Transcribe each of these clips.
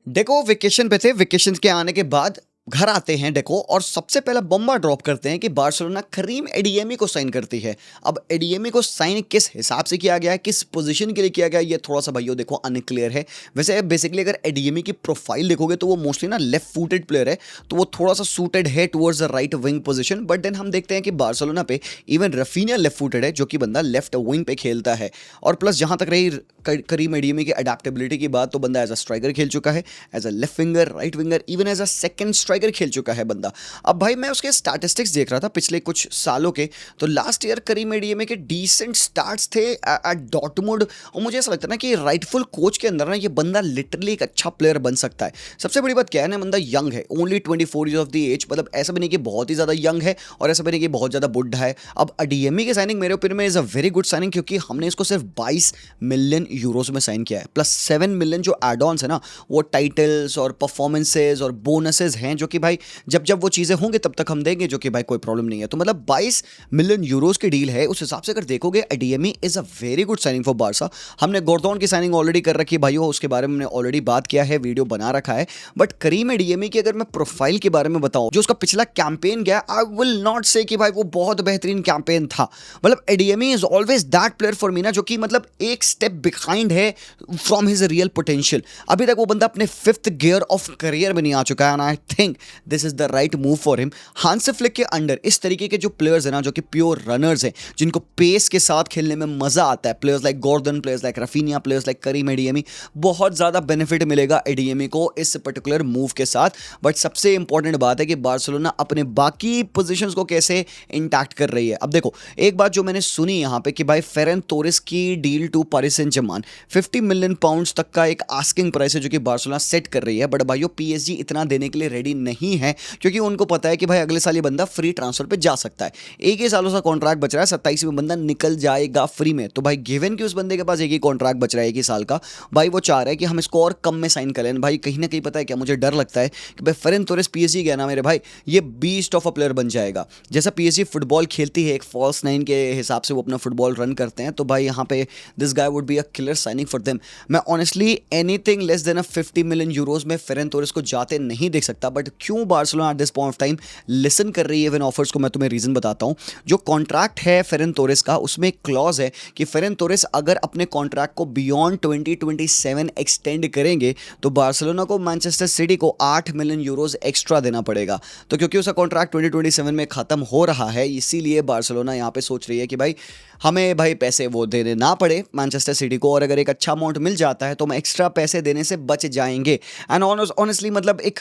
Deco vacation पे थे। Vacation के आने के बाद घर आते हैं डेको और सबसे पहला बम्बा ड्रॉप करते हैं कि बार्सिलोना करीम एडियमी को साइन करती है। अब एडियमी को साइन किस हिसाब से किया गया है, किस पोजीशन के लिए किया गया है, ये थोड़ा सा भाइयों देखो अनक्लियर है। वैसे बेसिकली अगर एडियमी की प्रोफाइल देखोगे तो वो मोस्टली ना लेफ्ट फुटेड प्लेयर है, तो वो थोड़ा सा सूटेड है towards the right wing position. But then हम देखते हैं कि बार्सिलोना पे इवन रफीनिया लेफ्ट फुटेड है, जो कि बंदा लेफ्ट विंग पे खेलता है। और प्लस जहां तक रही करीम एडियमी की अडेप्टेबिलिटी की बात, तो बंदा एज अ स्ट्राइकर खेल चुका है, as a left winger, right winger, even as a second striker खेल चुका है बंदा। अब भाई मैं उसके स्टैटिस्टिक्स देख रहा था पिछले कुछ सालों के, तो लास्ट ईयर करीम एडियमी के डिसेंट स्टार्ट्स थे एट डॉर्टमुंड। और मुझे ऐसा लगता है ना कि राइटफुल कोच के अंदर ना ये बंदा लिटरली एक अच्छा प्लेयर बन सकता है। सबसे बड़ी बात क्या है ना, बंदा यंग है, only 24 years of the age, मतलब ऐसा भी नहीं कि बहुत ही ज़्यादा यंग है और ऐसा भी नहीं कि बहुत ज़्यादा बुढ़ा है। अब एडियमी की साइनिंग मेरे ओपिनियन में is a very good signing, क्योंकि हमने इसको सिर्फ 22 मिलियन यूरोस में साइन किया है, प्लस 7 मिलियन जो एड ऑन्स है ना, वो टाइटल्स और परफॉर्मेंसेज और बोनसेस हैं, जो कि भाई जब जब वो चीज़ें होंगे तब तक हम देंगे, जो कि भाई कोई प्रॉब्लम नहीं है। तो मतलब 22 मिलियन यूरोस की डील है, उस हिसाब से अगर देखोगे Adeyemi is a very good signing for Barca. हमने गोर्दोन की साइनिंग ऑलरेडी कर रखी है भाइयों, उसके बारे में हमने ऑलरेडी बात किया है, वीडियो बना रखा है। बट करीम एडियमी की अगर मैं प्रोफाइल के बारे में बताऊं, जो उसका पिछला कैंपेन गया, आई विल नॉट से कि भाई वो बहुत बेहतरीन कैंपेन था। मतलब Adeyemi is always that player for me ना, जो कि मतलब एक स्टेप बिहाइंड है फ्रॉम हिज रियल पोटेंशियल। अभी तक वो बंदा अपने 5th गियर ऑफ करियर में नहीं आ चुका है, and I think this is the right move for him. Hans flick के अंडर इस तरीके के जो प्लेयर्स हैं ना, जो कि प्योर रनर्स हैं, जिनको पेस के साथ खेलने में मजा आता है, players like Gordon, players like Raphinha, players like Karim Adeyemi, बहुत ज्यादा बेनिफिट मिलेगा एडियमी को इस पर्टिकुलर मूव के साथ। बट सबसे इंपॉर्टेंट बात है कि बार्सिलोना अपने बाकी पोजीशंस को कैसे इंटैक्ट कर रही है। अब देखो एक बात जो मैंने सुनी यहाँ पे कि भाई फेरन तोरेस की deal to Paris Saint Germain 50 million pounds तक का एक आस्किंग प्राइस है, जो कि बार्सिलोना सेट कर रही है। बट भाइयों पीएसजी इतना देने के लिए रेडी नहीं है, क्योंकि उनको पता है कि भाई अगले साल ये बंदा फ्री ट्रांसफर पे जा सकता है। एक ही सालों का कॉन्ट्रैक्ट बच रहा है, 27 में बंदा निकल जाएगा फ्री में। तो भाई गिवन कि उस बंदे के पास एक ही कॉन्ट्रैक्ट बच रहा है, एक ही साल का, भाई वो चाह रहा है कि हम इसको और कम में साइन कर लें। भाई कहीं ना कहीं पता है क्या मुझे डर लगता है कि भाई फेरन तोरेस पीएसजी गया ना मेरे भाई, ये बीस्ट ऑफ अ प्लेयर बन जाएगा। जैसा पीएसजी फुटबॉल खेलती है, एक फॉल्स नाइन के हिसाब से वो अपना फुटबॉल रन करते हैं, तो भाई यहाँ पे this guy would be a killer signing for them. मैं ऑनेस्टली एनीथिंग लेस देन अ 50 मिलियन यूरोज में फेरन तोरेस को जाते नहीं देख सकता। बट क्यों Barcelona at this point of time listen कर रही है इवन ऑफर्स को, मैं तुम्हें रीजन बताता हूं। जो कॉन्ट्रैक्ट है फेरन तोरेस का, उसमें एक क्लॉज है कि फेरन तोरेस अगर अपने कॉन्ट्रैक्ट को बियॉन्ड 2027 एक्सटेंड करेंगे, तो बार्सिलोना को मैनचेस्टर सिटी को 8 मिलियन यूरोज एक्स्ट्रा देना पड़ेगा। तो क्योंकि उसका कॉन्ट्रैक्ट 2027 में खत्म हो रहा है, इसीलिए बार्सिलोना यहाँ पे सोच रही है कि भाई हमें भाई पैसे वो देने ना पड़े मैनचेस्टर सिटी को, और अगर एक अच्छा अमाउंट मिल जाता है तो हम एक्स्ट्रा पैसे देने से बच जाएंगे। एंड ऑनेस्टली मतलब एक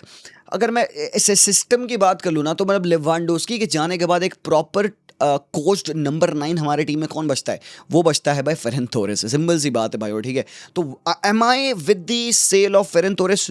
अगर मैं इस सिस्टम की बात कर लूँ ना, तो मतलब लेवांडोस्की के जाने के बाद एक प्रॉपर कोच्ड नंबर 9 हमारे टीम में कौन बचता है? वो बचता है भाई फेरन तोरेस। सिंपल सी बात है भाई, ठीक है। तो am I with the sale of Ferran Torres?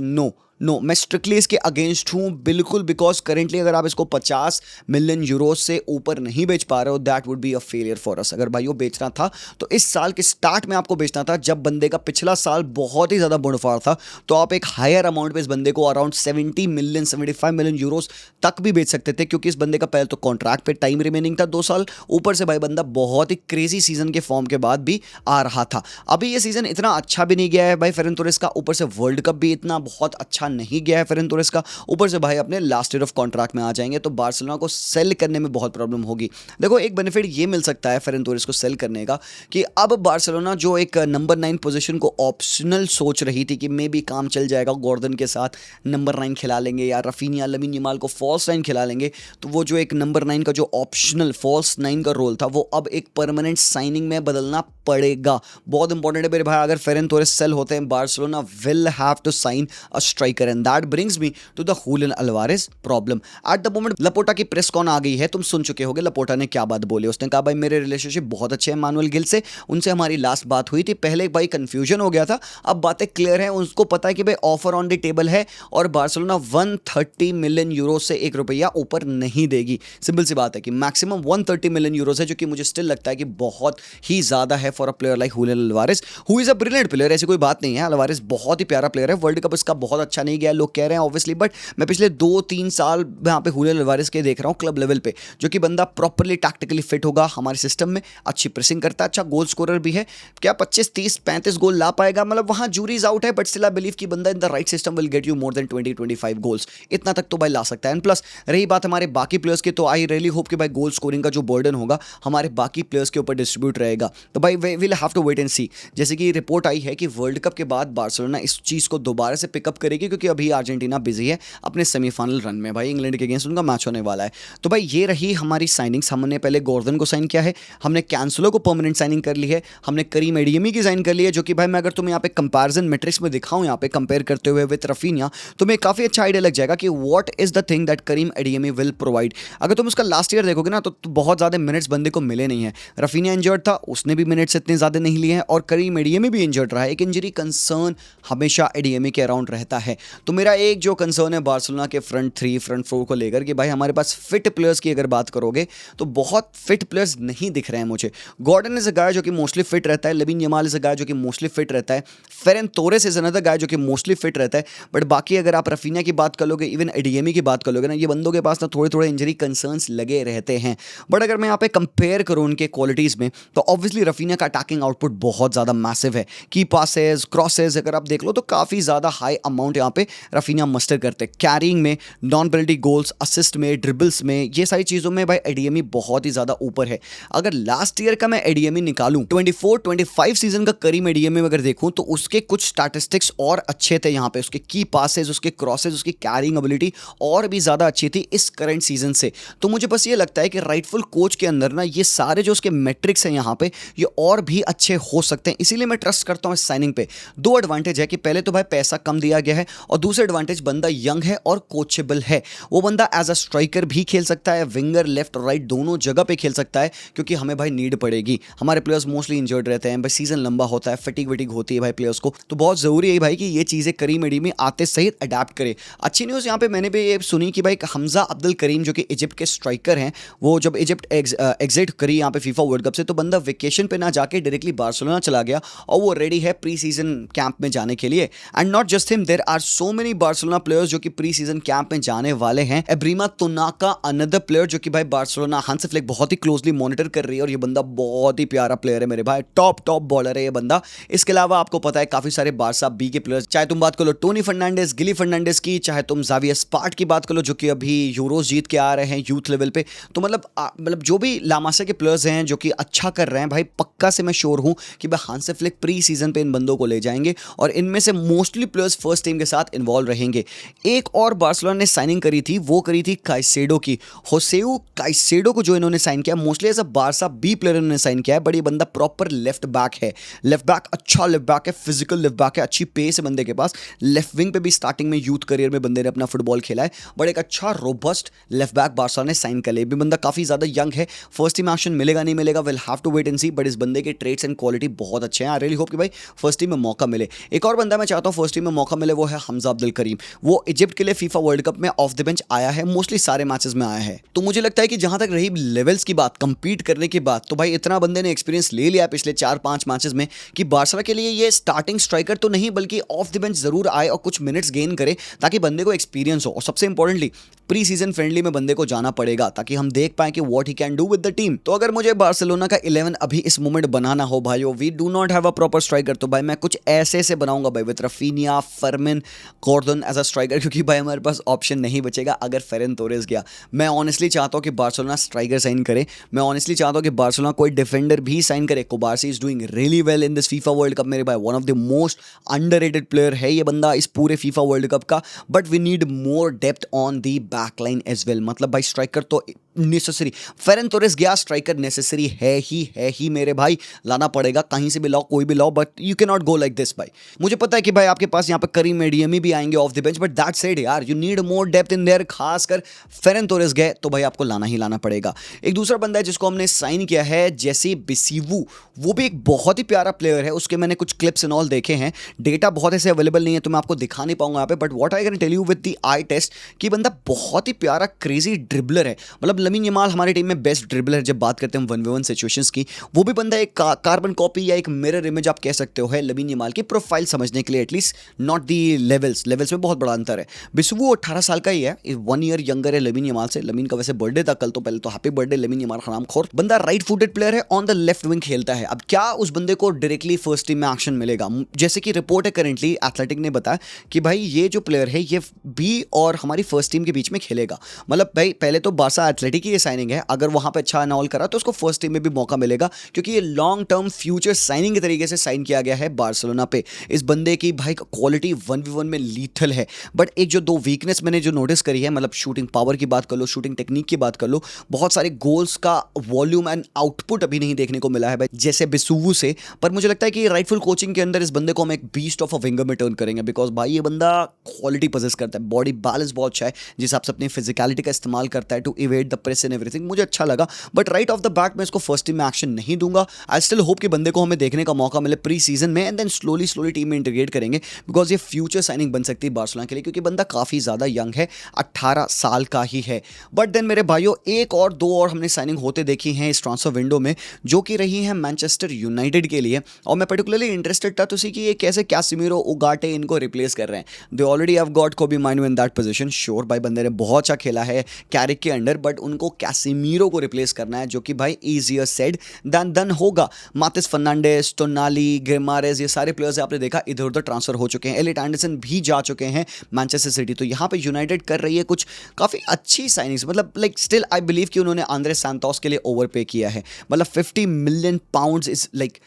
No, मैं स्ट्रिक्टली इसके अगेंस्ट हूँ बिल्कुल, बिकॉज करेंटली अगर आप इसको 50 मिलियन यूरोज से ऊपर नहीं बेच पा रहे हो, that would be a failure for us. अगर भाई वो बेचना था तो इस साल के स्टार्ट में आपको बेचना था, जब बंदे का पिछला साल बहुत ही ज़्यादा बुणफाड़ था। तो आप एक हायर अमाउंट पे इस बंदे को अराउंड 70 मिलियन 75 मिलियन यूरोज तक भी बेच सकते थे, क्योंकि इस बंदे का पहले तो कॉन्ट्रैक्ट पे टाइम रिमेनिंग था 2 साल, ऊपर से भाई बंदा बहुत ही क्रेजी सीजन के फॉर्म के बाद भी आ रहा था। अभी ये सीजन इतना अच्छा भी नहीं गया है भाई फेरन तोरेस का, ऊपर से वर्ल्ड कप भी इतना बहुत अच्छा नहीं गया है फेरन तोरेस का, ऊपर से भाई अपने लास्ट ईयर ऑफ कॉन्ट्रैक्ट में आ जाएंगे, तो बार्सिलोना को सेल करने में बहुत प्रॉब्लम होगी। देखो एक बेनिफिट ये मिल सकता है फेरन तोरेस को सेल करने का, कि अब बार्सिलोना जो एक नंबर 9 पोजीशन को ऑप्शनल सोच रही थी कि मे भी काम चल जाएगा, गॉर्डन के साथ नंबर 9 खिला लेंगे या रफीनिया लमीन यमाल को फॉल्स 9 खिला लेंगे, तो वो जो एक नंबर 9 का जो ऑप्शनल फॉल्स 9 का रोल था, वो अब एक परमानेंट साइनिंग में बदलना पड़ेगा। बहुत इंपॉर्टेंट है मेरे भाई, अगर फेरन तोरेस सेल होते हैं, Barcelona will have to sign a striker, and that brings me to the Julian Alvarez problem. At the moment Laporta की प्रेस कॉन आ गई है, तुम सुन चुके होगे लपोटा ने क्या बात बोली। उसने कहा भाई मेरे रिलेशनशिप बहुत अच्छे हैं मैनुअल गिल से, उनसे हमारी लास्ट बात हुई थी, पहले भाई कंफ्यूजन हो गया था, अब बातें क्लियर हैं, उसको पता है कि भाई ऑफर ऑन द टेबल है और बार्सिलोना 130 मिलियन यूरो से 1 रुपया ऊपर नहीं देगी। सिंपल सी बात है कि मैक्सिमम 130 मिलियन यूरोस है, जो कि मुझे स्टिल लगता है कि बहुत ही ज्यादा है for a player like Julian Alvarez, who is a brilliant player. ऐसी कोई बात नहीं है, अल्वारेज बहुत ही प्यारा प्लेयर है, वर्ल्ड कप इसका बहुत अच्छा नहीं गया, लोग कह रहे हैं ऑब्वियसली, बट मैं पिछले 2-3 साल यहाँ पे हुलियन अल्वारेस के देख रहा हूँ क्लब लेवल पे, जो कि बंदा प्रॉपरली टैक्टिकली फिट होगा हमारे सिस्टम में, अच्छी प्रेसिंग करता है, अच्छा गोल स्कोरर भी है। क्या 25-30-35 गोल ला पाएगा, मतलब वहाँ जूरीज आउट है, बट स्टिल आई बिलीव कि बंदा in the right system will get you more than 20-25 goals, इतना तक तो भाई ला सकता है। एंड प्लस रही बात हमारे बाकी प्लेयर्स की, तो आई रियली होप कि भाई गोल स्कोरिंग का जो बर्डन होगा हमारे बाकी प्लेयर्स के ऊपर डिस्ट्रीब्यूट रहेगा। तो भाई will have to wait and see. जैसे कि रिपोर्ट आई है कि वर्ल्ड कप के बाद बार्सिलोना इस चीज़ को दोबारा से पिकअप करेगी, क्योंकि अभी अर्जेंटीना बिजी है अपने सेमीफाइनल रन में, भाई इंग्लैंड के अगेंस्ट उनका मैच होने वाला है। तो भाई ये रही हमारी साइनिंग्स। हमने पहले गॉर्डन को साइन किया है, हमने कैंसलो को परमानेंट साइनिंग कर ली है, हमने करीम एडियमी की साइन कर ली है, जो कि भाई मैं अगर तुम्हें यहाँ पे कंपैरिजन मैट्रिक्स में दिखाऊं, यहाँ पे कंपेयर करते हुए विद रफीनिया, तुम्हें काफ़ी अच्छा आइडिया लग जाएगा कि what is the thing that Karim Adeyemi will provide. अगर तुम उसका लास्ट ईयर देखोगे ना, तो बहुत ज़्यादा मिनट्स बंदे को मिले नहीं है। रफीनिया इंजर्ड था, उसने भी मिनट्स इतने ज़्यादा नहीं लिए हैं, और करीम एडियमी भी इंजर्ड रहा है। एक इंजरी कंसर्न हमेशा एडियमी के अराउंड रहता है। तो मेरा एक जो कंसर्न है बार्सिलोना के फ्रंट 3 फ्रंट 4 को लेकर कि भाई हमारे पास फिट प्लेयर्स की अगर बात करोगे तो बहुत फिट प्लेयर्स नहीं दिख रहे हैं मुझे। गॉर्डन इज अ गाय जो कि मोस्टली फिट रहता है, लेविन यमाल इज अ गाय जो कि मोस्टली फिट रहता है, फेरन तोरेस इज अनदर गाय जो कि मोस्टली फिट रहता है। बट बाकी अगर आप रफीनिया की बात कर लोगे, इवन एडियमी की बात कर लोगे ना, ये बंदों के पास ना थोड़े थोड़े इंजरी कंसर्न्स लगे रहते हैं। बट अगर मैं यहाँ पे कंपेयर करूँ उनके क्वालिटीज़ में, तो ऑब्वियसली रफीनिया का अटैकिंग आउटपुट बहुत ज़्यादा मैसिव है। की पासेस, क्रॉसेस अगर आप देख लो तो काफ़ी ज़्यादा हाई अमाउंट यहाँ पे रफीनिया मस्टर करते हैं। कैरिंग में, नॉन पेनल्टी गोल्स, असिस्ट में, ड्रिबल्स में, ये सारी चीज़ों में भाई एडियमी बहुत ही ज़्यादा ऊपर है। अगर लास्ट ईयर का मैं एडियमी निकालूं, 24-25 सीजन का करीम एडियमी अगर देखूं, तो उसके कुछ स्टैटिस्टिक्स और अच्छे थे यहाँ पे। उसके की पासेस, उसके क्रॉसेस, उसकी कैरिंग एबिलिटी और भी ज़्यादा अच्छी थी इस करंट सीजन से। तो मुझे बस ये लगता है कि राइटफुल कोच के अंदर ना ये सारे जो उसके मैट्रिक्स हैं यहाँ पे, ये और भी अच्छे हो सकते हैं। इसीलिए मैं ट्रस्ट करता हूँ इस साइनिंग पे। दो एडवांटेज है कि पहले तो भाई पैसा कम दिया गया है, और दूसरा एडवांटेज बंदा यंग है और कोचेबल है। वो बंदा एज अ स्ट्राइकर भी खेल सकता है, विंगर लेफ्ट और राइट दोनों जगह पे खेल सकता है, क्योंकि हमें भाई नीड पड़ेगी। हमारे प्लेयर्स मोस्टली इंजर्ड रहते हैं भाई, सीजन लंबा होता है, फटीग वटीग होती है भाई प्लेयर्स को, तो बहुत जरूरी है भाई कि ये चीज़ें करीम एडियमी आते सहित अडेप्ट करे। अच्छी न्यूज़ यहाँ पे मैंने भी ये सुनी कि भाई हमजा अब्दुल करीम जो कि इजिप्ट के स्ट्राइकर हैं, वो जब इजिप्ट एग्जिट करी यहाँ पे फीफा वर्ल्ड कप से, तो बंदा वेकेशन पे ना जाके डायरेक्टली बार्सिलोना चला गया, और वो रेडी है प्री सीजन कैंप में जाने के लिए। And not just him, there are so many Barcelona players जो कि प्री सीजन कैंप में जाने वाले हैं। एब्रीमा तुनाका अनदर प्लेयर जो कि भाई बार्सिलोना हांस फ्लिक बहुत ही क्लोजली मॉनिटर कर रही है, और ये बंदा बहुत ही प्यारा प्लेयर है मेरे भाई, टॉप बॉलर है ये बंदा। इसके अलावा आपको पता है काफी सारे बारसा बी के प्लेयर्स, चाहे तुम बात कर लो टोनी फर्नांडिस, गिली फर्नांडिस की, चाहे तुम ज़ावियर स्पार्ट की बात कर लो, जो कि अभी यूरोस जीत के आ रहे हैं यूथ लेवल पे। तो मतलब जो भी लामासा के प्लेयर्स हैं जो कि अच्छा कर रहे हैं भाई, पक्का से मैं श्योर हूं कि भाई हांस फ्लिक प्री सीजन पे इन बंदों को ले जाएंगे, और इनमें से मोस्टली प्लेयर्स फर्स्ट टीम के साथ इन्वॉल्व रहेंगे। एक और बार्सिलोना ने साइनिंग करी थी, वो करी थी काइसेडो की, होसेउ काइसेडो को जो इन्होंने साइन किया, mostly as a Barca B player इन्होंने साइन किया है। बट ये बंदा प्रॉपर लेफ्ट बैक है, लेफ्ट बैक, अच्छा लेफ्ट बैक है, फिजिकल लेफ्ट बैक है, अच्छी पेस है बंदे के पास। लेफ्ट विंग पे भी स्टार्टिंग में यूथ करियर में बंदे ने अपना फुटबॉल खेला है, बट एक अच्छा रोबस्ट लेफ्ट बैक बार्सा ने साइन कर लिया। भी बंदा काफी ज्यादा यंग है, फर्स्ट टीम एक्शन मिलेगा नहीं मिलेगा, will have to wait and see, but इस बंदे के ट्रेड्स एंड क्वालिटी बहुत अच्छे हैं। आई रियली होप कि भाई फर्स्ट टीम में मौका मिले। एक और बंदा मैं चाहता हूं फर्स्ट टीम में मौका मिले, वो है हमजा अब्दुल करीम। वो इजिप्ट के लिए फीफा वर्ल्ड कप में ऑफ द बेंच आया है, मोस्टली सारे मैचेस में आया है। तो मुझे लगता है कि जहां तक रही लेवल्स की बात, कंपीट करने की बात, तो भाई इतना बंदे ने एक्सपीरियंस ले लिया पिछले 4-5 मैचेस में कि बार्सा के लिए ये स्टार्टिंग स्ट्राइकर तो नहीं, बल्कि ऑफ द बेंच जरूर आए और कुछ मिनट्स गेन करे, ताकि बंदे को एक्सपीरियंस हो। और सबसे इंपॉर्टेंटली प्री सीजन फ्रेंडली में बंदे को जाना पड़ेगा, ताकि हम देख पाए कि what he can do with the team. तो अगर मुझे बार्सिलोना का 11 अभी इस मोमेंट बनाना हो भाइयों, we do not have a proper striker, तो भाई मैं कुछ ऐसे से बनाऊंगा भाई, with Raphinha, Fermin, Gordon as a striker, क्योंकि भाई हमारे पास ऑप्शन नहीं बचेगा अगर फेरन तोरेस गया। मैं ऑनेस्टली चाहता हूं कि बार्सिलोना स्ट्राइकर साइन करे, मैं ऑनेस्टली चाहता हूं कि बार्सिलोना कोई डिफेंडर भी साइन करे। Cubarsi is doing really well in this FIFA world Cup मेरे भाई, one of the most underrated player है ये बंदा इस पूरे फीफा वर्ल्ड कप का। But we need more depth on the backline as well, मतलब भाई स्ट्राइकर तो नेसेसरी, फेरन तोरेस गया, स्ट्राइकर नेसेसरी है ही मेरे भाई, लाना पड़ेगा, कहीं से भी लाओ, कोई भी लाओ, but you can not go like this भाई। मुझे पता है कि भाई आपके पास यहाँ पे करीम एडियमी भी आएंगे off the bench, but that said यार, you need more depth in there, खासकर फेरन तोरेस गए तो भाई आपको लाना ही लाना पड़ेगा। एक दूसरा बंदा है जिसको हमने साइन किया है, जैसे बिसीवू, वो भी एक बहुत ही प्यारा प्लेयर है, उसके मैंने कुछ क्लिप्स एंड ऑल देखे हैं, डेटा बहुत ऐसे अवेलेबल नहीं है तो मैं आपको दिखा नहीं पाऊंगा यहाँ पे, but what I can tell you with the eye test कि बंदा बहुत ही प्यारा क्रेजी ड्रिबलर है। मतलब लमीन यमाल हमारे टीम में बेस्ट ड्रिबलर, जब बात करते हैं 1v1 सिचुएशंस की, वो भी बंदा एक कार्बन कॉपी या एक मिरर इमेज आप कह सकते हो है लमीन यमाल की प्रोफाइल समझने के लिए, एटलीस्ट नॉट दी लेवल्स में बहुत बड़ा अंतर है। बिस्वू 18 साल का ही है, 1 ईयर यंगर है लमीन यमाल से। लमीन का वैसे बर्थडे था कल, तो पहले तो हैप्पी बर्थडे लमीन यमाल हरामखोर। बंदा राइट फुटेड प्लेयर है, ऑन द लेफ्ट विंग खेलता है। अब क्या उस बंदे को डायरेक्टली फर्स्ट टीम में एक्शन मिलेगा? जैसे कि रिपोर्ट है करेंटली एथलेटिक ने बताया कि भाई ये जो प्लेयर है ये बी और हमारी फर्स्ट टीम के बीच में खेलेगा। मतलब भाई पहले तो बारसा एथलेटिक की ये साइनिंग है, अगर वहां पे अच्छा अनाउल करा तो उसको फर्स्ट टीम में भी मौका मिलेगा, क्योंकि ये लॉन्ग टर्म फ्यूचर साइनिंग के तरीके से साइन किया गया है बार्सिलोना पे। इस बंदे की भाई क्वालिटी 1v1 में लीथल है, बट एक जो 2 वीकनेस मैंने जो नोटिस करी है, मतलब शूटिंग पावर की बात कर लो, शूटिंग टेक्निक की बात कर लो, बहुत सारे गोल्स का वॉल्यूम एंड आउटपुट अभी नहीं देखने को मिला है भाई जैसे बिसुवू से। पर मुझे लगता है कि राइटफुल कोचिंग के अंदर इस बंदे को हम एक बीस्ट ऑफ अ विंगर में टर्न करेंगे, बिकॉज भाई ये बंदा क्वालिटी पोजेस करता है, बॉडी बैलेंस बहुत अच्छा है, जिस हिसाब से अपनी फिजिकलिटी का इस्तेमाल करता है to evade the press and everything, मुझे अच्छा लगा। But right off the bat मैं इसको फर्स्ट टीम में एक्शन नहीं दूंगा। आई स्टिल होप कि बंदे को हमें देखने का मौका मिले प्री सीजन में, एंड देन स्लोली टीम में इंटीग्रेट करेंगे, बिकॉज ये फ्यूचर साइनिंग बन सकती है बार्सिलोना के लिए, क्योंकि बंदा काफी ज्यादा यंग है, 18 साल का ही है। बट देन मेरे भाइयों एक और 2 और हमने साइनिंग होते देखी हैं इस ट्रांसफर विंडो में, जो कि रही है मैनचेस्टर यूनाइटेड के लिए। और मैं पर्टिकुलरली इंटरेस्टेड था तो सी कि ये कैसे कैसेमीरो, उगाटे इनको रिप्लेस कर रहे हैं। दे ऑलरेडी हैव गॉट कोबी माइनो इन दैट पोजीशन। श्योर भाई बंदे ने बहुत अच्छा खेला है कैरिक के अंडर, बट उनको कैसेमीरो को रिप्लेस करना है, जो कि भाई इजियर सेड देन डन होगा। मातिस फर्नांडिस, टोनाली, गिमारेज, ये सारे प्लेयर्स आपने देखा इधर उधर ट्रांसफर हो चुके हैं। एलिट एंडरसन भी जा चुके हैं मैनचेस्टर सिटी। तो यहाँ पे यूनाइटेड कर रही है कुछ काफी अच्छी साइनिंग्स, मतलब लाइक स्टिल आई बिलीव कि उन्होंने आंद्रे सैंटोस के लिए ओवरपे किया है। मतलब 50 मिलियन पाउंड्स इज लाइक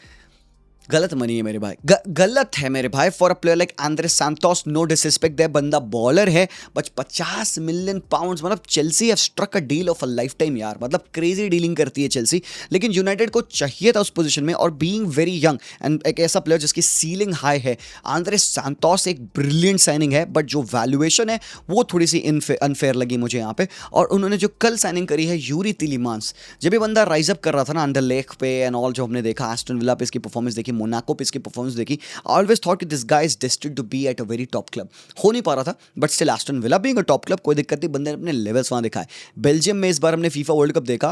गलत मनी है मेरे भाई, गलत है मेरे भाई for a player like Andre Santos. No disrespect दे, बंदा बॉलर है, बट 50 मिलियन पाउंड्स, मतलब Chelsea have struck a deal of a lifetime यार, मतलब क्रेजी डीलिंग करती है चेल्सी। लेकिन यूनाइटेड को चाहिए था उस पोजीशन में, और बीइंग वेरी यंग एंड एक ऐसा प्लेयर जिसकी सीलिंग हाई है, आंद्रे सैंटोस एक ब्रिलियंट साइनिंग है, बट जो वैल्यूएशन है वो थोड़ी सी अनफेयर लगी मुझे यहाँ पे। और उन्होंने जो कल साइनिंग करी है यूरी तिलीमांस, जब ये बंदा राइज अप कर रहा था ना अंडर लेक पे एंड ऑल, जो हमने देखा एस्टन विला पे इसकी परफॉर्मेंस देखी, मोनाको पे इसकी परफॉर्मेंस देखी, ऑलवेज थॉट कि this guy is destined to be at a very top club. हो नहीं पा रहा था, but still Aston Villa being a top club कोई दिक्कत नहीं, बंदे ने अपने लेवल्स वहां दिखाए। बेल्जियम में इस बार हमने फीफा वर्ल्ड कप देखा,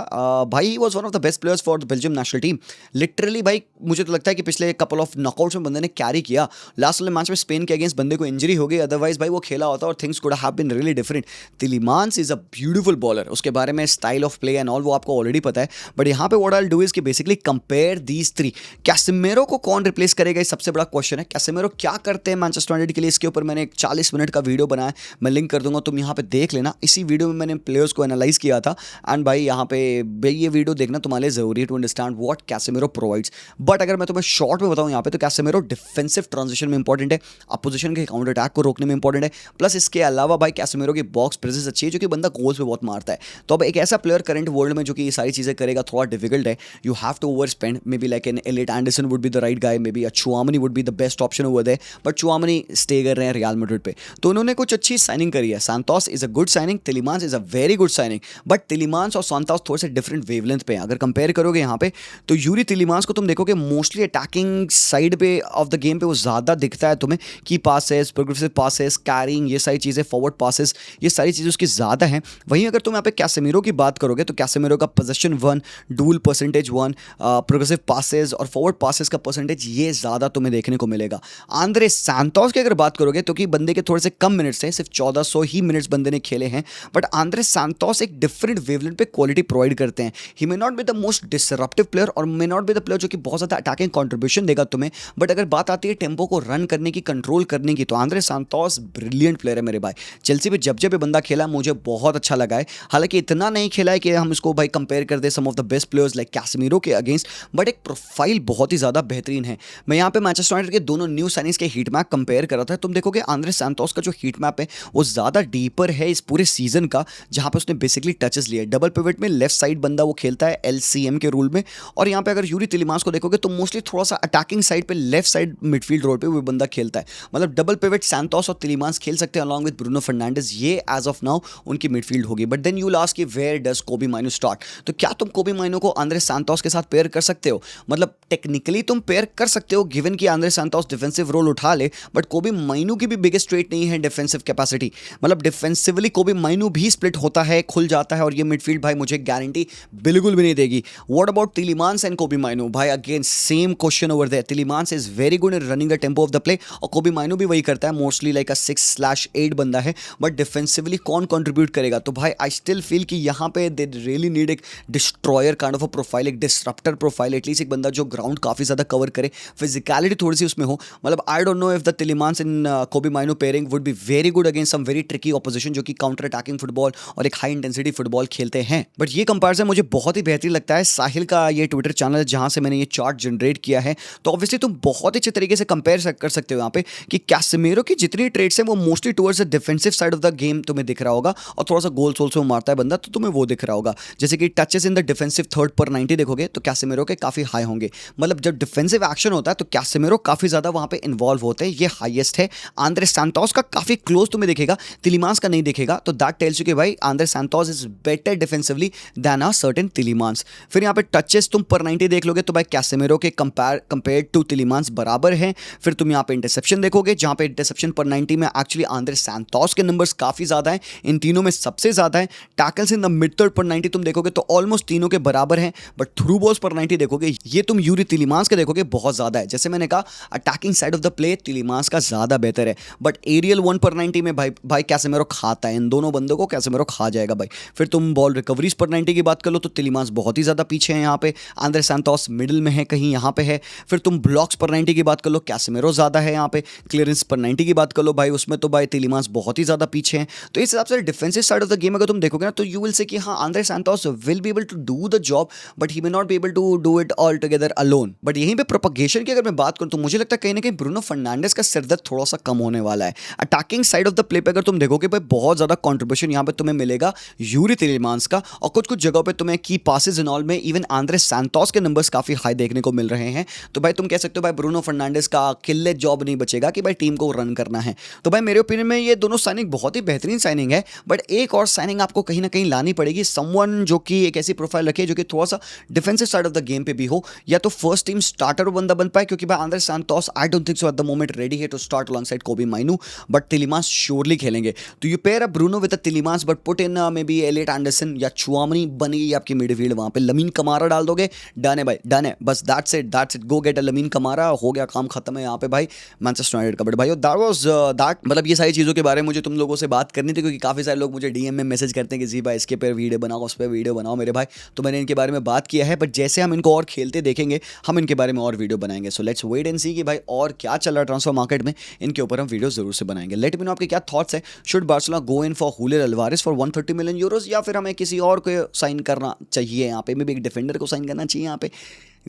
भाई he was one of the best players for the Belgium national team. Literally भाई मुझे तो लगता है कि पिछले कपल ऑफ नॉकआउट्स में बंदे ने कैरी किया। लास्ट वाले मैच में स्पेन के अगेंस्ट बंदे को इंजरी हो गई, अदरवाइज भाई वो खेला होता और things could have been really different. Tielemans is a beautiful baller, उसके बारे में style of play and all वो आपको ऑलरेडी पता है। बट यहाँ पे what I will do is कि बेसिकली कंपेयर दीज 3। कैसेमीरो को कौन रिप्लेस करेगा, ये सबसे बड़ा क्वेश्चन है। कैसेमीरो क्या करते हैं मैनचेस्टर यूनाइटेड के लिए, इसके ऊपर मैंने एक 40 मिनट का वीडियो बनाया, मैं लिंक कर दूंगा, तुम यहाँ पे देख लेना। इसी वीडियो में मैंने प्लेयर्स को एनालाइज किया था, एंड भाई यहाँ पे ये वीडियो देखना तुम्हारे लिए जरूरी है to understand what Casemiro provides. But अगर मैं तुम्हें शॉर्ट में बताऊं यहाँ पे, तो कैसेमीरो डिफेंसिव ट्रांजिशन में इंपॉर्टेंट है, अपोजिशन के काउंटर अटैक को रोकने में इंपॉर्टेंट है, प्लस इसके अलावा भाई कैसेमीरो की बॉक्स प्रेजेंस अच्छी है, जो कि बंदा गोल्स पे बहुत मारता है। तो अब एक ऐसा प्लेयर करंट वर्ल्ड में जो कि ये सारी चीजें करेगा थोड़ा डिफिकल्ट है। You have to overspend, maybe like an elite Anderson would be the right guy, maybe Tchouameni would be the best option over there, but Tchouameni stay कर रहे हैं रियल मैड्रिड पे। तो उन्होंने कुछ अच्छी signing करी है। Santos is a good signing, Tielemans is a very good signing, but Tielemans और सैंटोस थोड़े से डिफरेंट वेवलेंथ पे हैं। अगर कंपेयर करोगे यहाँ पे, तो यूरी तिलीमांस को तुम देखोगे मोस्टली अटैकिंग साइड पे ऑफ द गेम पे वो ज्यादा दिखता है तुम्हें, की पासेस, प्रोग्रेसिव पासेस, कैरिंग, ये सारी चीजें, फॉरवर्ड पासेस, ये सारी चीजें उसकी ज्यादा हैं। वहीं अगर तुम यहाँ पे कैसेमीरो की बात करोगे, तो कैसेमीरो का पोजीशन 1, डूल परसेंटेज 1, प्रोग्रेसिव पासेस और फॉरवर्ड पासेस का परसेंटेज ये ज्यादा तुम्हें देखने को मिलेगा। आंद्रे सैंटोस की अगर बात करोगे, तो कि बंदे के थोड़े से कम मिनट्स हैं, सिर्फ 1400 ही मिनट्स बंदे ने खेले हैं, बट आंद्रे सैंटोस एक डिफरेंट वेवलेंथ पे क्वालिटी प्रोवाइड करते हैं। He may not be the most disruptive player और may not be the player जो कि बहुत ज्यादा अटैकिंग कंट्रीब्यूशन देगा तुम्हें, बट अगर बात आती है टेम्पो को रन करने की, कंट्रोल करने की, तो आंद्रे सैंटोस ब्रिलियंट प्लेयर है मेरे भाई। चेल्सी पे जब जब ये बंदा खेला मुझे बहुत अच्छा लगा है। हालांकि इतना नहीं खेला है कि हम इसको भाई कंपेयर कर दे some of the best players like Casemiro के अगेंस्ट, बट एक प्रोफाइल बहुत ही ज्यादा बेहतरीन है। मैं यहाँ पे मैनचेस्टर यूनाइटेड के दोनों न्यू साइनिंग्स के हीट मैप कंपेयर कर रहा था, तुम देखोगे आंद्रे सैंटोस का जो हीट मैप है वो ज्यादा डीपर है इस पूरे सीजन का, जहां पे उसने बेसिकली टचेस लिए। डबल पिवट में लेफ्ट साइड बंदा वो खेलता है एलसीएम के रूल में, और यहाँ पे अगर यूरी तिलीमांस को देखोगे तो मोस्टली थोड़ा सा अटैकिंग साइड पे लेफ्ट साइड मिडफील्ड रोल पे वो बंदा खेलता है। मतलब डबल पिवट सैंटोस और तिलीमांस खेल सकते हैं अलॉन्ग विद ब्रूनो फर्नांडिस, ये एज ऑफ नाउ उनकी मिडफील्ड होगी। बट देन यू लास्ट कि वेयर डज कोबी माइनो स्टार्ट, तो क्या तुम कोबी माइनो को आंद्रे सैंटोस के साथ पेयर कर सकते हो? मतलब टेक्निकली तुम पेयर कर सकते हो गिवन कि आंद्रे सांतोस डिफेंसिव रोल उठा ले, बट कोबी माइनू की भी बिगेस्ट ट्रेट नहीं है डिफेंसिव कैपेसिटी। मतलब डिफेंसिवली कोबी माइनू भी स्प्लिट होता है, खुल जाता है, और ये मिडफील्ड भाई मुझे गारंटी बिल्कुल भी नहीं देगी। What about तिलीमांस and Kobbie Mainoo? भाई again same question over there. Tielemans is very good in running the tempo of the play, और कोबी माइनू भी वही करता है, मोस्टली लाइक अ 6/8 बंदा है, बट डिफेंसिवली कौन कंट्रीब्यूट करेगा? तो भाई आई स्टिल फील कि यहाँ पे दे रियली नीड एक destroyer kind of a profile, एक डिसरप्टर प्रोफाइल, एटलीस्ट एक बंदा जो ग्राउंड काफी ज्यादा कवर करे, फिजिकलिटी थोड़ी सी उसमें हो। मतलब I don't know if the Tielemans in Kobbie Mainoo pairing would be very good against some very tricky opposition जो कि काउंटर अटैकिंग फुटबॉल और एक हाई इंटेंसिटी फुटबॉल खेलते हैं। बट ये कंपैरिजन मुझे बहुत ही बेहतरीन लगता है। साहिल का ये ट्विटर चैनल जहां से मैंने ये चार्ट जनरेट किया है, तो ऑब्वियसली तुम बहुत अच्छे तरीके से कंपेयर कर सकते हो यहाँ पे कि कैसेमीरो की जितनी ट्रेड्स हैं वो mostly towards the defensive side of the game तुम्हें दिख रहा होगा, और थोड़ा सा गोल सोल से मारता है बंदा तो तुम्हें वो दिख रहा होगा। जैसे कि touches in the defensive third पर 90 देखोगे तो कैसेमीरो के काफी हाई होंगे। मतलब जब डिफेंसिव एक्शन होता है तो कैसेमीरो काफी ज्यादा वहां पे इन्वॉल्व होते हैं, ये हाईएस्ट है। आंद्रे सांतोस का काफी क्लोज तुम्हें दिखेगा, तिलीमांस का नहीं दिखेगा, तो दैट टेल्स यू कि भाई Andre Santos is better defensively than a certain Tielemans. फिर यहाँ पे टचेस तुम पर 90 देख लोगे तो भाई कैसेमीरो के कंपेयर्ड टू तिलीमांस बराबर है। फिर तुम यहाँ पे इंटरसेप्शन देखोगे, जहां पे इंटरसेप्शन पर 90 में एक्चुअली आंद्रे सांतोस के नंबर्स काफी ज्यादा हैं, इन तीनों में सबसे ज्यादा है। Tackles in the mid third पर 90 तुम देखोगे तो ऑलमोस्ट तीनों के बराबर हैं, बट थ्रू बॉल्स पर 90 देखोगे ये तुम यूरी तिलीमांस के देखोगे बहुत ज्यादा है। जैसे मैंने कहा attacking side of the play Tielemans का ज्यादा बेहतर है, बट एरियल 1 पर 90 में भाई कैसेमीरो खाता है, इन दोनों बंदों को कैसेमीरो खा जाएगा भाई। फिर तुम बॉल रिकवरीज पर 90 की बात कर लो तो तिलीमांस बहुत ही ज्यादा पीछे है यहाँ पे, आंद्रे सांतोस मिडिल में है कहीं यहाँ पे है। फिर तुम ब्लॉक्स पर 90 की बात कर लो, कैसेमीरो ज्यादा है यहाँ पे। क्लियरेंस पर 90 की बात कर लो भाई, उसमें तो भाई तिलीमांस बहुत ही ज्यादा पीछे हैं। तो इस हिसाब से defensive side of the game अगर तुम देखोगे ना तो यू विल से कि हाँ André Santos will be able to do the job, but he may not be able to do it all together alone. But यहीं पे प्रोपगेशन की अगर मैं बात करूं तो मुझे लगता है कहीं ना कहीं ब्रूनो फर्नांडिस का सिरदर्द थोड़ा सा कम होने वाला है। Attacking side of the play पे अगर तुम देखोगे भाई बहुत ज्यादा कंट्रीब्यूशन यहाँ पे तुम्हें मिलेगा यूरी तिलीमांस का, और कुछ कुछ जगहों पे तुम्हें की पासेस इन ऑल में इवन आंद्रे सांतोस के नंबर्स काफी हाई देखने को मिल रहे हैं। तो भाई तुम कह सकते हो भाई ब्रूनो फर्नांडिस का किल्ले जॉब नहीं बचेगा कि भाई टीम को रन करना है। तो भाई मेरे ओपिनियन में ये दोनों साइनिंग बहुत ही बेहतरीन साइनिंग है, बट एक और साइनिंग आपको कहीं ना कहीं लानी पड़ेगी, समवन जो कि एक ऐसी प्रोफाइल रखे जो कि थोड़ा सा defensive side of the game पे भी हो, या तो फर्स्ट टीम स्टार्टर बंदा बन पाए, क्योंकि भाई Andre Santos I don't think so at the moment ready है to start alongside Kobbie Mainoo, but Tielemans surely खेलेंगे। तो you pair a Bruno with a Tielemans but put in maybe Elliot Anderson या Tchouameni बनेगी आपकी midfield, वहां पे lamin कमारा डाल दोगे, डन है भाई, डन है, बस that's it, go get a Lamine Camara, हो गया काम खत्म है यहाँ पे भाई मैनचेस्टर यूनाइटेड का। बट भाई दैट वाज दैट, मतलब ये सारी चीज़ों के बारे में मुझे तुम लोगों से बात करनी थी, क्योंकि काफ़ी सारे लोग मुझे डीएम में मैसेज करते हैं कि जी भाई इसके पे वीडियो बनाओ, उस पर वीडियो बनाओ मेरे भाई, तो मैंने इनके बारे में बात किया है, बट जैसे हम इनको और खेलते देखेंगे हम इनके बारे में और वीडियो बनाएंगे। सो लेट्स वेट एंड सी कि भाई और क्या चल रहा है ट्रांसफर मार्केट में, इनके ऊपर हम वीडियो जरूर से बनाएंगे। लेट मी नो आपके क्या थॉट्स है, should Barcelona go in for हुलियर अल्वारेस फॉर 130 मिलियन यूरोस, या फिर हमें किसी और को साइन करना चाहिए यहाँ पे, मे बी एक डिफेंडर को साइन करना चाहिए यहाँ पे,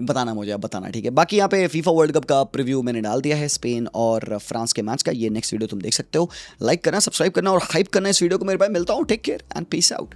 बताना मुझे, आप बताना ठीक है। बाकी यहाँ पे फीफा वर्ल्ड कप का प्रीव्यू मैंने डाल दिया है स्पेन और फ्रांस के मैच का, ये नेक्स्ट वीडियो तुम देख सकते हो। लाइक करना, सब्सक्राइब करना और हाइप करना इस वीडियो को मेरे भाई। मिलता हूँ, take care and peace out.